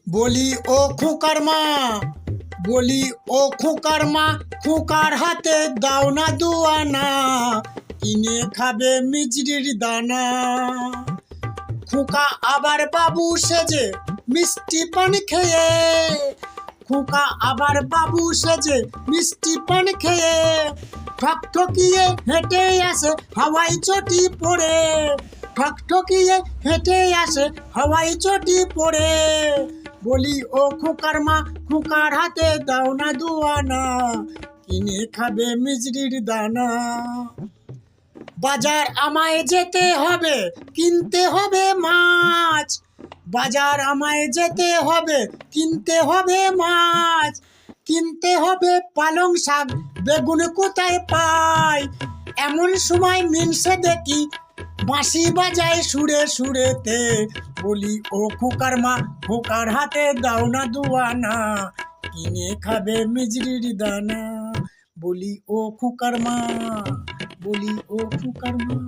বলি ও খোকার মা, বলি ও খোকার মা, খোকার হাতে দাও না দুয়ানা, কিনে খাবে মিজরির দানা। খোকা আবার বাবু সেজে মিষ্টি পান খেয়ে, খোকা আবার বাবু সেজে মিষ্টি পান খেয়ে, ঠকঠকিয়ে হেঁটে আসে হাওয়াই চটি পড়ে, ঠকঠকিয়ে হেঁটে আসে হাওয়াই চটি পড়ে। বলি ও খোকার মা, খোকার হাতে দাও না দুয়ানা, কিনে খাবে মিজরির দানা। বাজার আমায় যেতে হবে, কিনতে হবে মাছ, বাজার আমায় যেতে হবে, কিনতে হবে মাছ, কিনতে হবে পালং শাক, বেগুন কোথায় পাই। এমন সময় মিনসে দেখি বাঁশি বাজায় সুরে সুরেতে। বলি ও খোকার মা, খোকার হাতে দাও না দুয়ানা, কিনে খাবে মিজরির দানা। বলি ও খোকার মা, বলি ও খোকার মা।